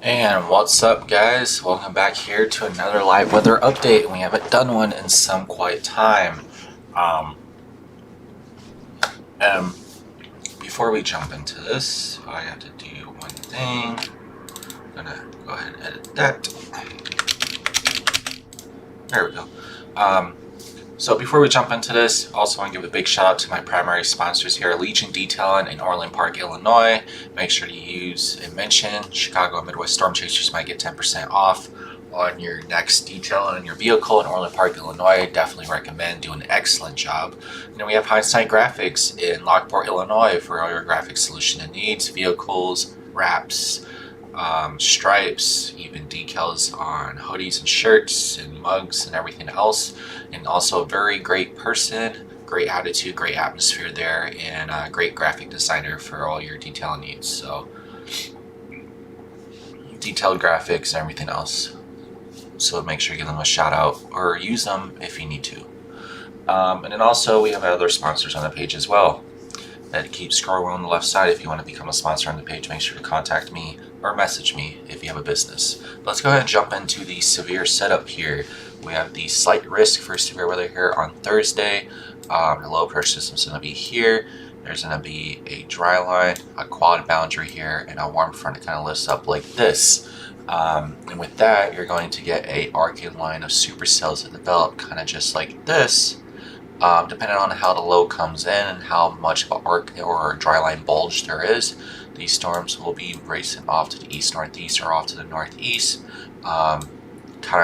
And what's up, guys? Welcome back here to another live weather update. We haven't done one in some quiet time. And before we jump into this, I have to do one thing. I'm gonna go ahead and edit that. There we go. So before we jump into this, I also want to give a big shout out to my primary sponsors here, Legion Detailing in Orland Park, Illinois. Make sure to use and mention Chicago and Midwest Storm Chasers might get 10% off on your next detail on your vehicle in Orland Park, Illinois. Definitely recommend, do an excellent job. And then we have Hindsight Graphics in Lockport, Illinois for all your graphic solution and needs, vehicles, wraps, stripes, even decals on hoodies and shirts and mugs and everything else. And also a very great person, great attitude, great atmosphere there, and a great graphic designer for all your detail needs. So detailed graphics and everything else. So make sure you give them a shout out or use them if you need to. And then also we have other sponsors on the page as well that keep scrolling on the left side. If you want to become a sponsor on the page, make sure to contact me or message me if you have a business. But let's go ahead and jump into the severe setup here. We have the slight risk for severe weather here on Thursday. The low pressure system is going to be here. There's going to be a dry line, a quad boundary here, and a warm front that kind of lifts up like this. And with that, you're going to get a arcing line of supercells that develop kind of just like this. Depending on how the low comes in and how much of an arc or dry line bulge there is, these storms will be racing off to the east-northeast or off to the northeast, kind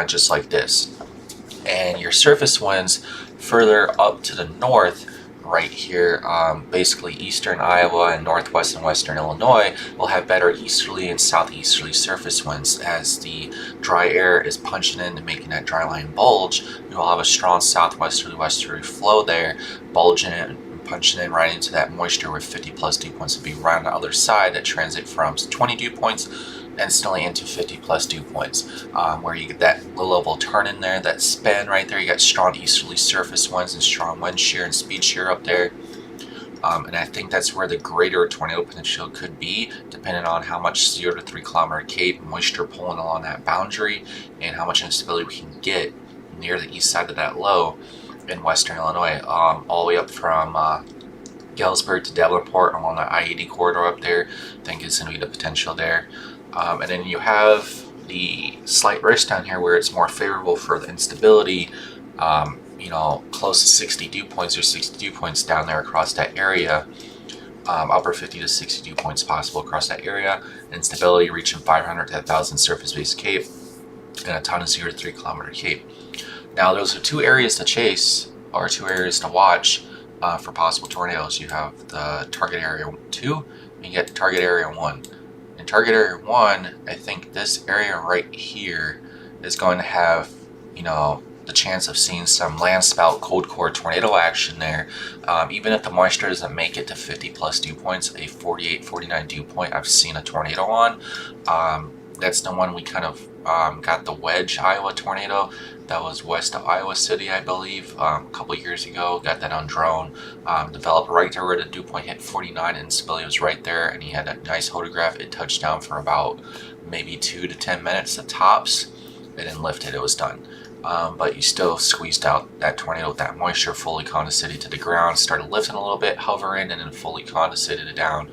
of just like this. And your surface winds further up to the north, right here, basically eastern Iowa and northwest and western Illinois, will have better easterly and southeasterly surface winds. As the dry air is punching in and making that dry line bulge, we will have a strong southwesterly westerly flow there, bulging in, punching in right into that moisture where 50 plus dew points will be right on the other side that transit from 20 dew points instantly into 50 plus dew points, where you get that low level turn in there, that spin right there. You got strong easterly surface winds and strong wind shear and speed shear up there. And I think that's where the greater tornado potential could be, depending on how much 0 to 3 kilometer cape moisture pulling along that boundary and how much instability we can get near the east side of that low in western Illinois, all the way up from Galesburg to Davenport along the I-80 corridor up there. I think it's going to be the potential there. And then you have the slight risk down here where it's more favorable for the instability, close to 60 dew points or 60 dew points down there across that area, upper 50 to 60 dew points possible across that area, instability reaching 500 to 1,000 surface-based cape, and a ton of 0 to 3 kilometer cape. Now those are two areas to chase, or two areas to watch for possible tornadoes. You have the target area 2, and you get target area 1. In target area 1, I think this area right here is going to have, the chance of seeing some landspout cold core tornado action there. Even if the moisture doesn't make it to 50 plus dew points, a 48, 49 dew point I've seen a tornado on. That's the one we kind of got the Wedge, Iowa tornado. That was west of Iowa City, I believe, a couple years ago. Got that on drone. Developed right there where the dew point hit 49, and instability was right there. And he had a nice photograph. It touched down for about maybe 2 to 10 minutes at tops, and then lifted. It was done. But you still squeezed out that tornado with that moisture, fully condensated to the ground, started lifting a little bit, hovering, and then fully condensated it down.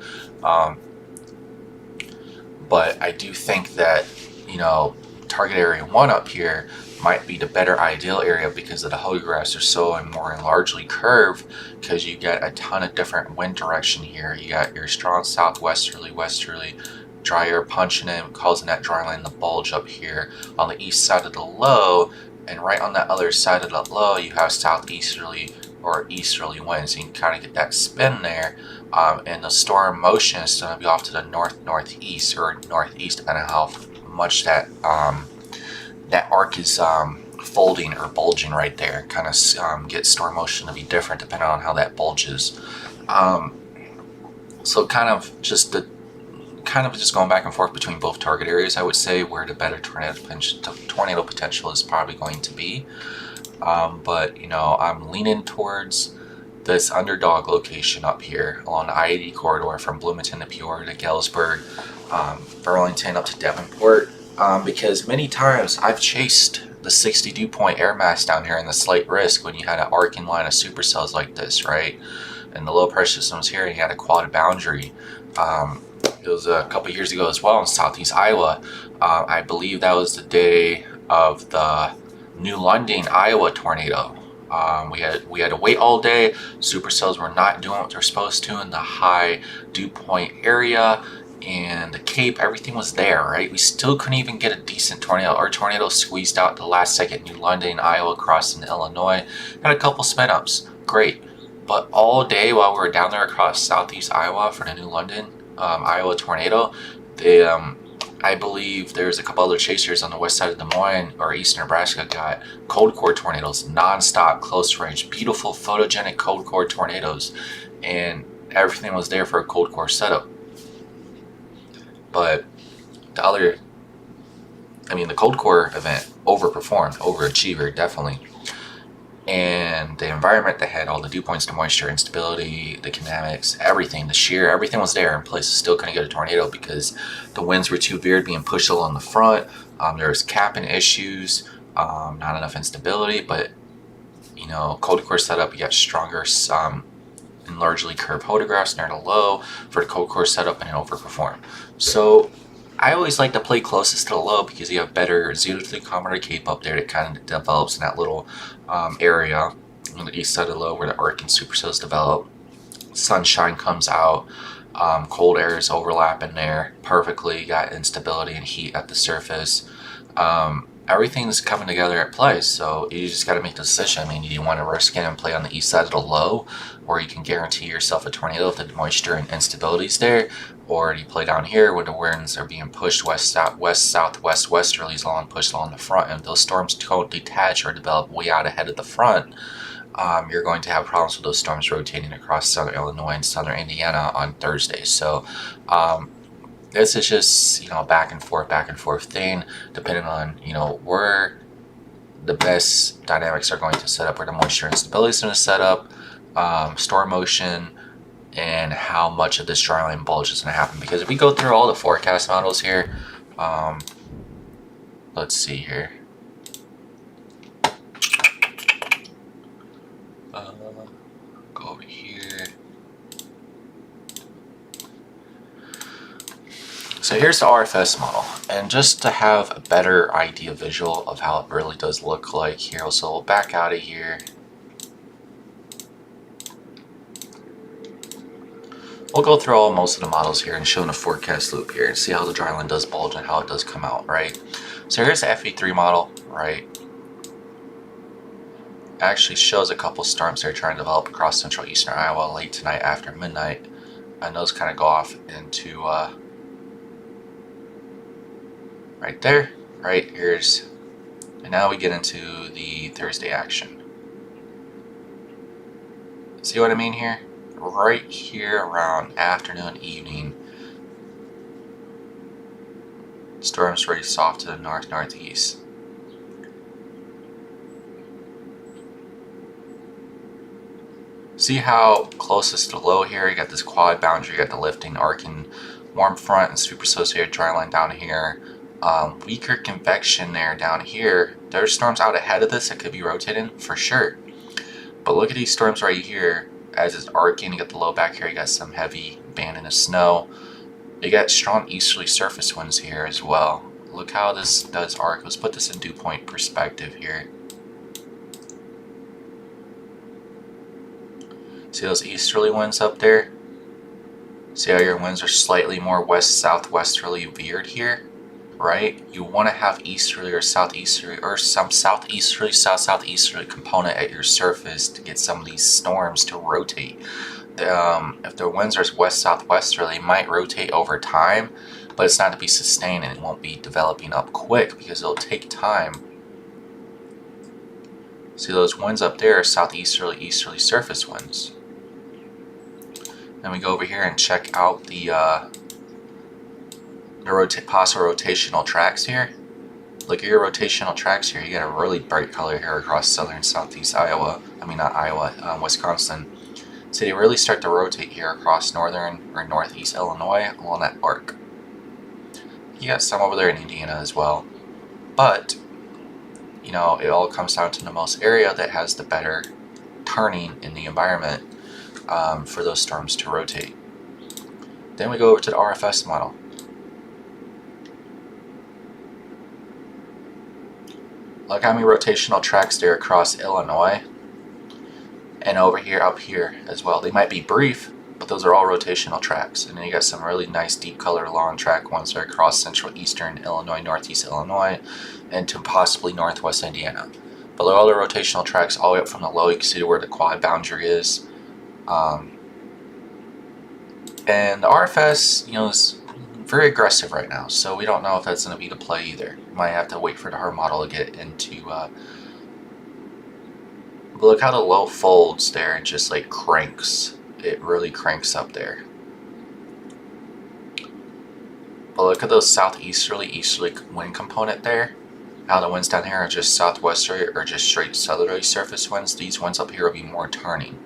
But I do think that, target area 1 up here might be the better ideal area because of the photographs are so more and largely curved, because you get a ton of different wind direction here. You got your strong southwesterly, westerly, dry air punching in, causing that dry line to bulge up here on the east side of the low, and right on the other side of the low you have southeasterly or easterly winds. You can kind of get that spin there, and the storm motion is going to be off to the northeast or northeast, depending on how much that that arc is folding or bulging right there. Kind of get storm motion to be different depending on how that bulges. So kind of just going back and forth between both target areas, I would say, where the better tornado potential is probably going to be. But I'm leaning towards this underdog location up here along the I-80 corridor from Bloomington to Peoria to Galesburg. Burlington up to Devonport, because many times I've chased the 60 dew point air mass down here in the slight risk when you had an arcing line of supercells like this, right? And the low pressure systems here, and you had a quad boundary. It was a couple years ago as well in southeast Iowa. I believe that was the day of the New London, Iowa tornado. We had to wait all day. Supercells were not doing what they're supposed to in the high dew point area, and the Cape, everything was there, right? We still couldn't even get a decent tornado. Our tornado squeezed out the last second. New London, Iowa, crossed into Illinois. Had a couple spin ups, great. But all day while we were down there across southeast Iowa for the New London, Iowa tornado, they, I believe there's a couple other chasers on the west side of Des Moines or eastern Nebraska got cold core tornadoes, non-stop, close range, beautiful photogenic cold core tornadoes, and everything was there for a cold core setup. But the cold core event overperformed, overachiever, definitely. And the environment that had all the dew points, the moisture, instability, the kinetics, everything, the shear, everything was there, and places still couldn't get a tornado because the winds were too veered, being pushed along the front. There was capping issues, not enough instability, but cold core setup, you got stronger and largely curved photographs near the low for the cold core setup, and an overperform. So I always like to play closest to the low because you have better 0 to 3 kilometer Cape up there that kind of develops in that little area on the east side of the low where the arc and supercells develop. Sunshine comes out, cold air is overlapping there perfectly, you got instability and heat at the surface. Everything's coming together at play, so you just got to make the decision. Do you want to risk it and play on the east side of the low, or you can guarantee yourself a tornado if the moisture and instability is there, or do you play down here where the winds are being pushed west, southwest, westerlies along, pushed along the front, and if those storms don't detach or develop way out ahead of the front, you're going to have problems with those storms rotating across southern Illinois and southern Indiana on Thursday. So this is just back and forth thing, depending on where the best dynamics are going to set up, where the moisture and stability is going to set up, storm motion, and how much of this dryline bulge is going to happen. Because if we go through all the forecast models here, let's see here. Go over here. So here's the RFS model, and just to have a better idea visual of how it really does look like here, so we'll back out of here. We'll go through most of the models here and show in a forecast loop here and see how the dryline does bulge and how it does come out, right? So here's the FE3 model, right? It actually shows a couple storms they're trying to develop across central eastern Iowa late tonight after midnight, and those kind of go off into right there, right here's, and now we get into the Thursday action. See what I mean here? Right here around afternoon, evening, storms pretty soft to the northeast. See how closest to low here, you got this quad boundary, you got the lifting, arcing, warm front, and super associated dryline down here. Weaker convection there down here. There's storms out ahead of this that could be rotating for sure. But look at these storms right here. As it's arcing, you got the low back here, you got some heavy banding of snow. You got strong easterly surface winds here as well. Look how this does arc. Let's put this in dew point perspective here. See those easterly winds up there? See how your winds are slightly more west-southwesterly veered here? Right? You want to have easterly or southeasterly or some southeasterly, south-southeasterly component at your surface to get some of these storms to rotate. If the winds are west-southwesterly, it might rotate over time, but it's not to be sustained and it won't be developing up quick because it'll take time. See those winds up there are southeasterly, easterly surface winds. Then we go over here and check out the possible rotational tracks here. Look at your rotational tracks here. You got a really bright color here across southern southeast Iowa. Not Iowa, Wisconsin. So they really start to rotate here across northern or northeast Illinois along that arc. You got some over there in Indiana as well. But, you know, it all comes down to the most area that has the better turning in the environment for those storms to rotate. Then we go over to the RFS model. Look how many rotational tracks there across Illinois and over here, up here as well. They might be brief, but those are all rotational tracks. And then you got some really nice deep color long track ones that are across central eastern Illinois, northeast Illinois, and to possibly northwest Indiana. But all the rotational tracks all the way up from the low, you can see where the quad boundary is. And the RFS, you know, is very aggressive right now, so we don't know if that's going to be the play either. You might have to wait for the hard model to get into. But look how the low folds there and just like cranks. It really cranks up there. But look at those southeasterly, easterly wind component there. How the winds down here are just southwesterly or just straight southerly surface winds. These winds up here will be more turning.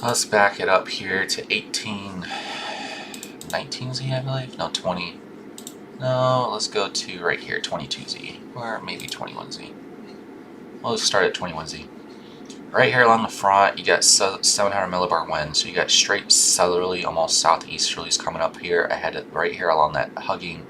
Let's back it up here to 19Z, I believe. No, 20. No, let's go to right here, 22Z, or maybe 21Z. We'll start at 21Z. Right here along the front, you got 700 millibar wind, so you got straight southerly, almost southeasterlies coming up here ahead of right here along that hugging,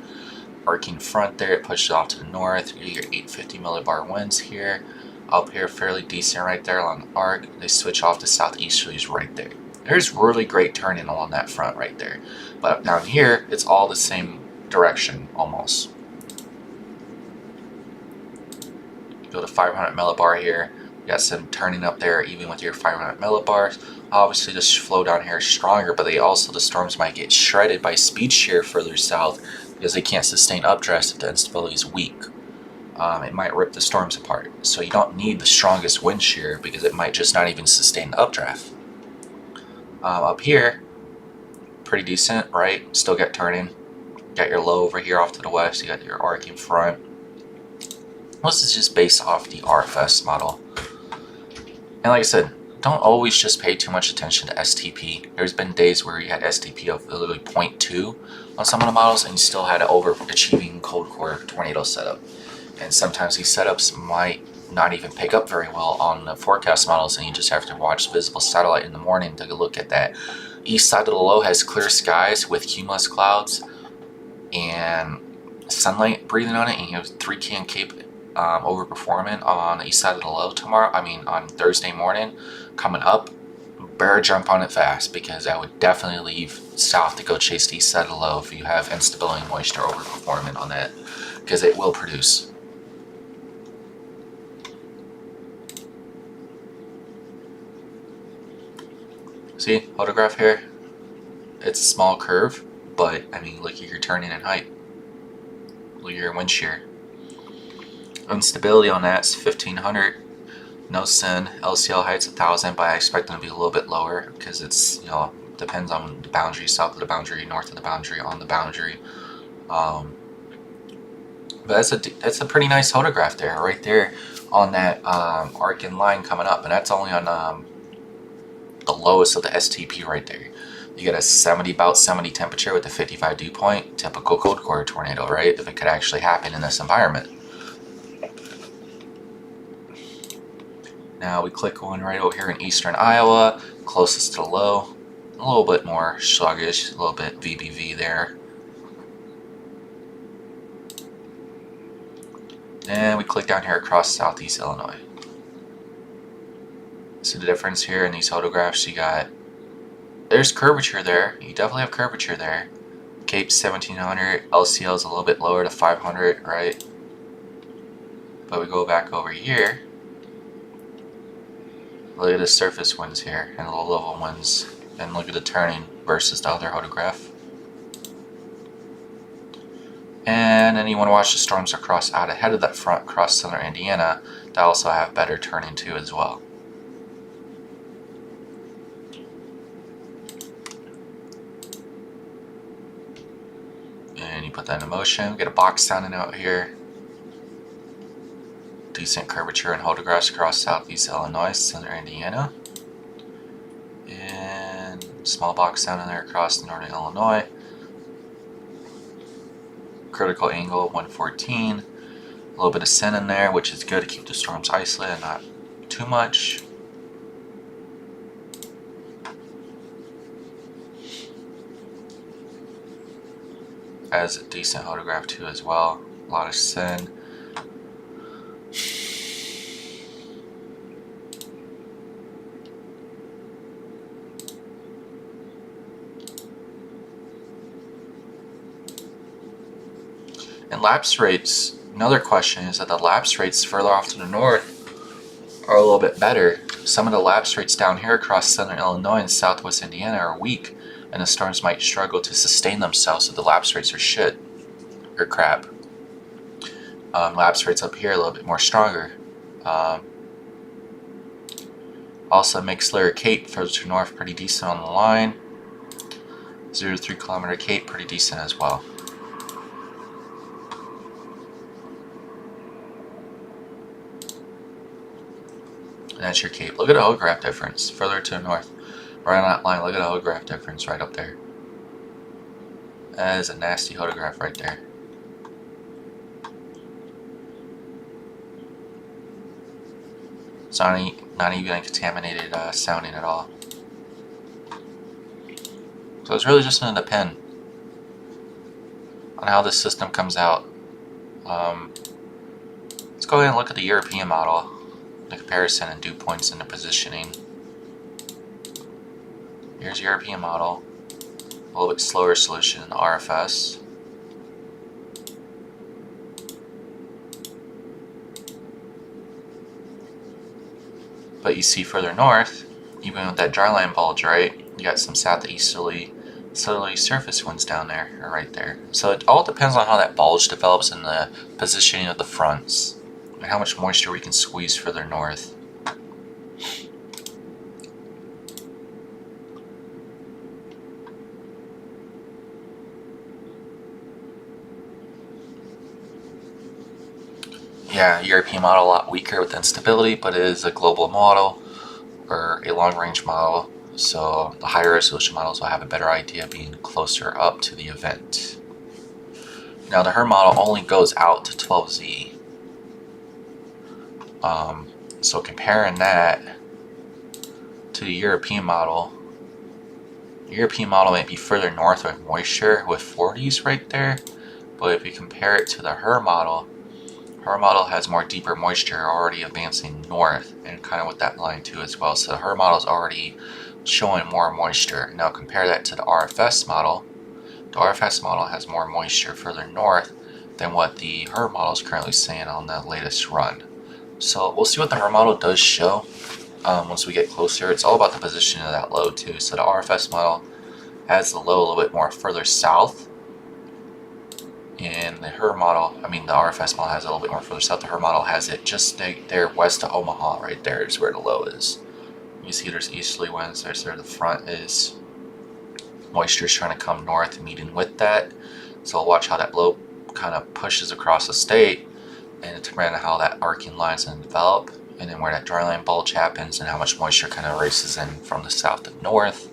arcing front there. It pushes off to the north. You get your 850 millibar winds here. Up here, fairly decent right there along the arc. They switch off to southeasterlies right there. There's really great turning along that front right there. But down here, it's all the same direction almost. Go to 500 millibar here. You got some turning up there even with your 500 millibars. Obviously, this flow down here is stronger, but the storms might get shredded by speed shear further south because they can't sustain updrafts if the instability is weak. It might rip the storms apart. So you don't need the strongest wind shear because it might just not even sustain the updraft. Up here, pretty decent, right? Still get turning. Got your low over here off to the west. You got your arcing front. This is just based off the RFS model. And like I said, don't always just pay too much attention to STP. There's been days where you had STP of literally 0.2 on some of the models and you still had an overachieving cold core tornado setup. And sometimes these setups might not even pick up very well on the forecast models, and you just have to watch visible satellite in the morning to look at that. East side of the low has clear skies with cumulus clouds and sunlight breathing on it, and you have 3 can Cape overperforming on the east side of the low on Thursday morning coming up. Better jump on it fast because I would definitely leave south to go chase the east side of the low if you have instability and moisture overperforming on that, because it will produce. See, photograph here, it's a small curve, but I mean, look at your turning in height. Look at your wind shear. Instability on that's 1500. No sin. LCL height's 1000, but I expect them to be a little bit lower because it's, you know, depends on the boundary, south of the boundary, north of the boundary, on the boundary. But that's a pretty nice photograph there, right there on that arcing line coming up, and that's only on the lowest of the STP right there. You get a about 70 temperature with a 55 dew point. Typical cold core tornado, right? If it could actually happen in this environment. Now we click one right over here in eastern Iowa, closest to the low. A little bit more sluggish, a little bit VBV there. And we click down here across southeast Illinois. See the difference here in these photographs? There's curvature there. You definitely have curvature there. Cape's 1700, LCL is a little bit lower to 500, right? But we go back over here. Look at the surface winds here and the low level winds, and look at the turning versus the other photograph. And then you want to watch the storms across out ahead of that front across southern Indiana that also have better turning too as well. And you put that in motion. We get a box sounding out here. decent curvature and photographs across southeast Illinois, southern Indiana, and small box down in there across northern Illinois. Critical angle 114. A little bit of sun in there, which is good to keep the storms isolated and not too much. As a decent photograph too as well. A lot of sun. And lapse rates, another question is that the lapse rates further off to the north are a little bit better. Some of the lapse rates down here across southern Illinois and southwest Indiana are weak, and the storms might struggle to sustain themselves if the lapse rates are shit or crap. Lapse rates up here a little bit more stronger. Also, McSlitter Cape further to north, pretty decent on the line. 0 to 3 kilometer Cape, pretty decent as well. And that's your Cape. Look at the holograph difference further to the north. Right on that line, look at the holograph difference right up there. That is a nasty holograph right there. It's not even contaminated sounding at all. So it's really just going to depend on how this system comes out. Let's go ahead and look at the European model, the comparison and dew points and the positioning. Here's European model, a little bit slower solution in the RFS. But you see further north, even with that dryline bulge, right, you got some southeasterly, southerly surface winds down there, or right there. So it all depends on how that bulge develops and the positioning of the fronts, and how much moisture we can squeeze further north. Yeah, European model a lot weaker with instability, but it is a global model or a long-range model, so the higher resolution models will have a better idea being closer up to the event. Now the HER model only goes out to 12Z. So comparing that to the European model might be further north with moisture with 40s right there, but if you compare it to the HER model has more deeper moisture already advancing north, and kind of with that line too as well. So the HER model is already showing more moisture. Now compare that to the RFS model. The RFS model has more moisture further north than what the HER model is currently saying on the latest run. So we'll see what the HER model does show once we get closer. It's all about the position of that low too. So the RFS model has the low a little bit more further south, and the HER model, the RFS model has it a little bit more further south. The HER model has it just there west of Omaha, right there is where the low is. You see there's easterly winds, there's where the front is. Moisture is trying to come north meeting with that. So we'll watch how that low kind of pushes across the state, and determine how that arcing line is going to develop, and then where that dryline bulge happens and how much moisture kind of races in from the south to north.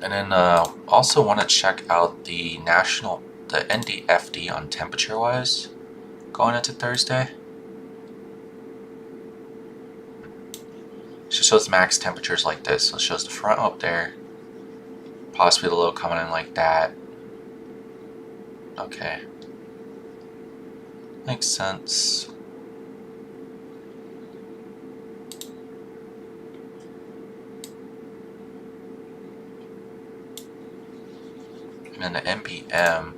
And then also want to check out the NDFD on temperature wise going into Thursday. So it shows max temperatures like this. So it shows the front up there, possibly the low coming in like that. Okay, makes sense. And then the NPM,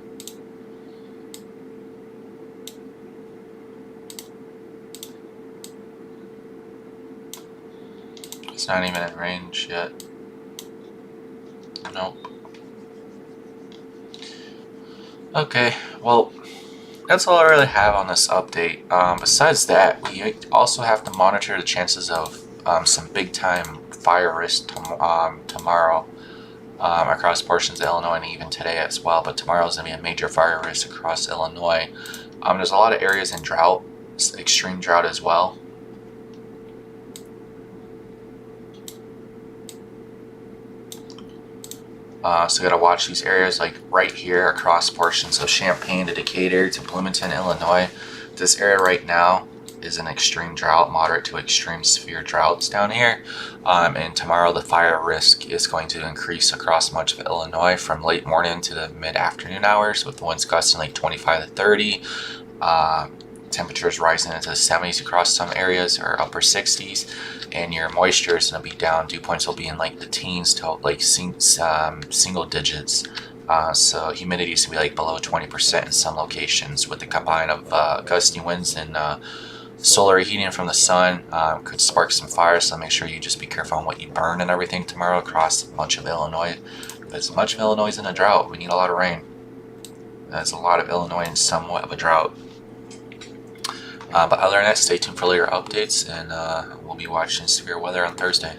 it's not even in range yet. Nope. Okay, well, that's all I really have on this update. Besides that, we also have to monitor the chances of some big time fire risk tomorrow. across portions of Illinois, and even today as well. But tomorrow is going to be a major fire risk across Illinois. There's a lot of areas in drought, extreme drought as well. So you got to watch these areas like right here across portions of Champaign to Decatur to Bloomington, Illinois. This area right now is an extreme drought, moderate to extreme severe droughts down here. And tomorrow the fire risk is going to increase across much of Illinois from late morning to the mid-afternoon hours, with the winds gusting like 25 to 30. Temperatures rising into the 70s across some areas, or upper 60s, and your moisture is going to be down. Dew points will be in like the teens to like single digits. So humidity is going to be like below 20% in some locations, with the combine of gusty winds and solar heating from the sun could spark some fires. So make sure you just be careful on what you burn and everything tomorrow across much of Illinois, because much of Illinois is in a drought. We need a lot of rain. That's a lot of Illinois in somewhat of a drought. But other than that, stay tuned for later updates, and we'll be watching severe weather on Thursday.